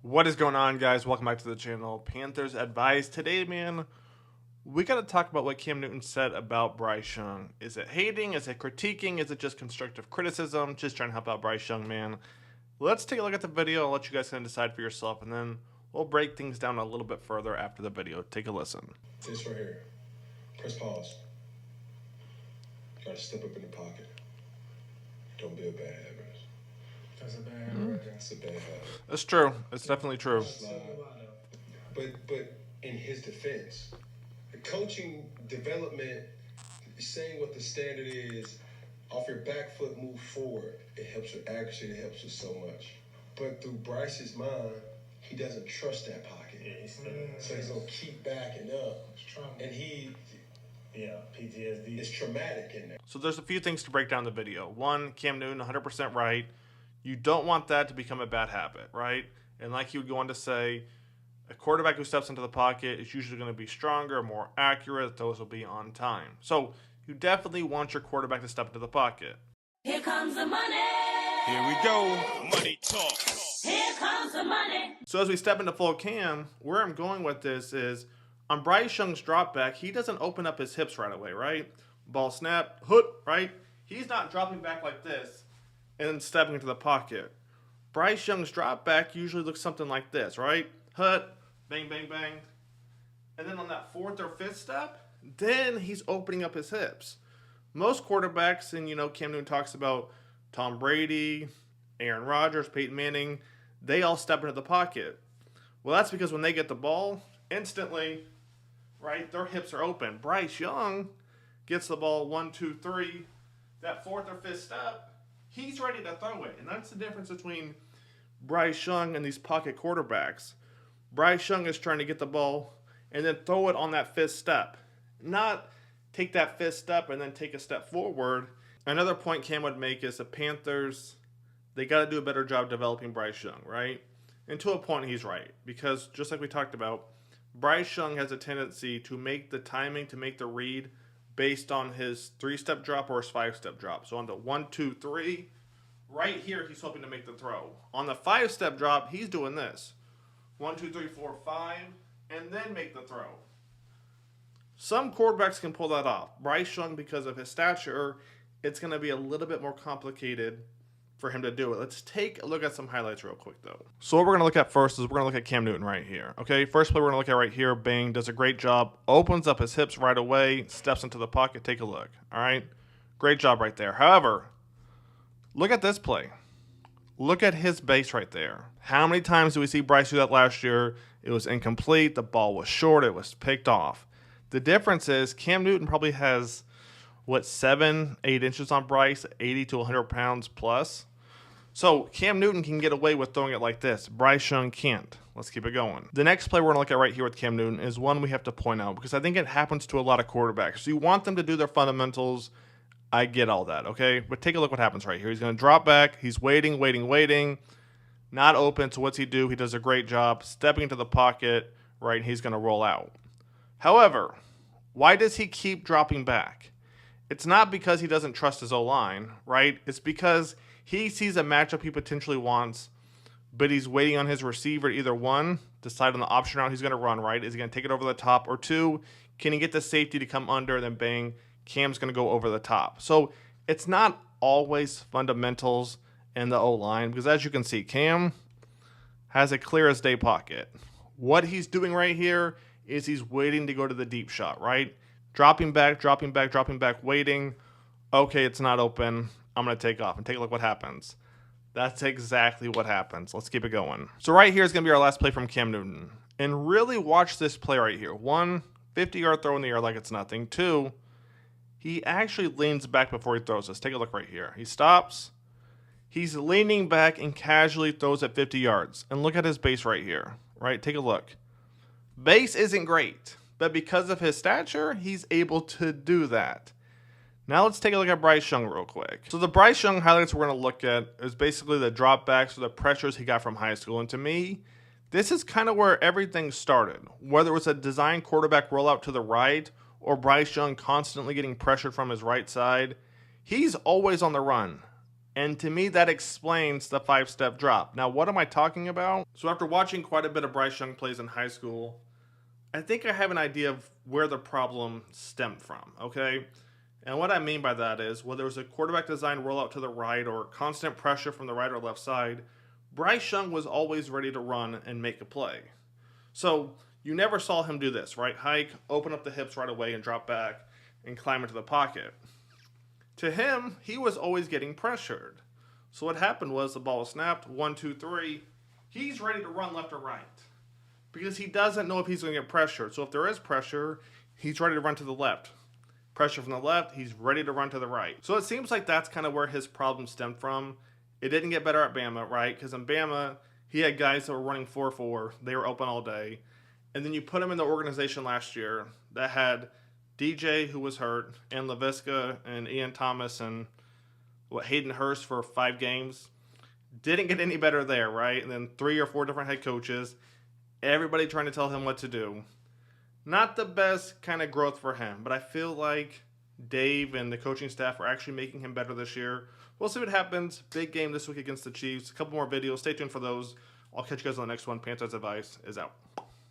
What is going on, guys? Welcome back to the channel. Panthers Advice. Today, man, we got to talk about what Cam Newton said about Bryce Young. Is it hating? Is it critiquing? Is it just constructive criticism? Just trying to help out Bryce Young, man. Let's take a look at the video. I'll let you guys kind of decide for yourself, and then we'll break things down a little bit further after the video. Take a listen. This right here. Press pause. Try to step up in the pocket. Don't be a bad habit. That's a bad habit. That's a bad habit. It's true. It's definitely true. But in his defense, the coaching development, saying what the standard is, off your back foot, move forward. It helps with accuracy. It helps with so much. But through Bryce's mind, he doesn't trust that pocket. Yeah, So he's gonna keep backing up, and PTSD. it's traumatic in there. So there's a few things to break down the video. One, Cam Newton, 100% right. You don't want that to become a bad habit, right? And like he would go on to say, a quarterback who steps into the pocket is usually going to be stronger, more accurate. Those will be on time. So you definitely want your quarterback to step into the pocket. Here comes the money. Here we go. Money talk. Here comes the money. So as we step into full Cam, where I'm going with this is on Bryce Young's drop back, he doesn't open up his hips right away, right? Ball snap, hook, right? He's not dropping back like this and then stepping into the pocket. Bryce Young's drop back usually looks something like this, right? Hut, bang, bang, bang. And then on that fourth or fifth step, then he's opening up his hips. Most quarterbacks, and Cam Newton talks about Tom Brady, Aaron Rodgers, Peyton Manning, they all step into the pocket. Well, that's because when they get the ball, instantly, right, their hips are open. Bryce Young gets the ball 1, 2, 3, that fourth or fifth step, he's ready to throw it. And that's the difference between Bryce Young and these pocket quarterbacks. Bryce Young is trying to get the ball and then throw it on that fifth step, not take that fifth step and then take a step forward. Another point Cam would make is the Panthers, they got to do a better job developing Bryce Young, right? And to a point, he's right. Because just like we talked about, Bryce Young has a tendency to make the timing, to make the read based on his 3-step drop or his 5-step drop. So on the 1, 2, 3, right here, he's hoping to make the throw. On the 5-step drop, he's doing this. 1, 2, 3, 4, 5, and then make the throw. Some quarterbacks can pull that off. Bryce Young, because of his stature, it's going to be a little bit more complicated for him to do it. Let's take a look at some highlights real quick, though. So what we're going to look at first is we're going to look at Cam Newton right here. Okay, first play we're going to look at right here. Bang, does a great job. Opens up his hips right away. Steps into the pocket. Take a look. All right, great job right there. However, look at this play. Look at his base right there. How many times did we see Bryce do that last year? It was incomplete. The ball was short. It was picked off. The difference is Cam Newton probably has, 7, 8 inches on Bryce, 80 to 100 pounds plus. So Cam Newton can get away with throwing it like this. Bryce Young can't. Let's keep it going. The next play we're going to look at right here with Cam Newton is one we have to point out because I think it happens to a lot of quarterbacks. So you want them to do their fundamentals. I get all that, okay? But take a look what happens right here. He's going to drop back. He's waiting. Not open. So what's he do? He does a great job stepping into the pocket, right? And he's going to roll out. However, why does he keep dropping back? It's not because he doesn't trust his O-line, right? It's because he sees a matchup he potentially wants, but he's waiting on his receiver to either, one, decide on the option route he's going to run, right? Is he going to take it over the top? Or two, can he get the safety to come under and then bang, Cam's going to go over the top. So it's not always fundamentals in the O-line because as you can see, Cam has a clear as day pocket. What he's doing right here is he's waiting to go to the deep shot, right? Dropping back, waiting. Okay, it's not open. I'm going to take off and take a look what happens. That's exactly what happens. Let's keep it going. So right here is going to be our last play from Cam Newton. And really watch this play right here. 1, 50-yard throw in the air like it's nothing. 2, he actually leans back before he throws this. Take a look right here. He stops. He's leaning back and casually throws at 50 yards. And look at his base right here. Right? Take a look. Base isn't great. But because of his stature, he's able to do that. Now let's take a look at Bryce Young real quick. So the Bryce Young highlights we're going to look at is basically the dropbacks or the pressures he got from high school. And to me, this is kind of where everything started. Whether it was a design quarterback rollout to the right or Bryce Young constantly getting pressured from his right side, he's always on the run. And to me, that explains the 5-step drop. Now, what am I talking about? So after watching quite a bit of Bryce Young plays in high school, I think I have an idea of where the problem stemmed from, okay? And what I mean by that is, whether it was a quarterback design rollout to the right or constant pressure from the right or left side, Bryce Young was always ready to run and make a play. So you never saw him do this, right? Hike, open up the hips right away and drop back and climb into the pocket. To him, he was always getting pressured. So what happened was the ball was snapped, 1, 2, 3. He's ready to run left or right because he doesn't know if he's going to get pressured. So if there is pressure, he's ready to run to the left. Pressure from the left, he's ready to run to the right. So it seems like that's kind of where his problem stemmed from. It didn't get better at Bama, right? Because in Bama, he had guys that were running 4-4. They were open all day. And then you put him in the organization last year that had DJ, who was hurt, and LaVisca, and Ian Thomas, and Hayden Hurst for 5 games. Didn't get any better there, right? And then 3 or 4 different head coaches. Everybody trying to tell him what to do. Not the best kind of growth for him, but I feel like Dave and the coaching staff are actually making him better this year. We'll see what happens. Big game this week against the Chiefs. A couple more videos. Stay tuned for those. I'll catch you guys on the next one. Panthers Advice is out.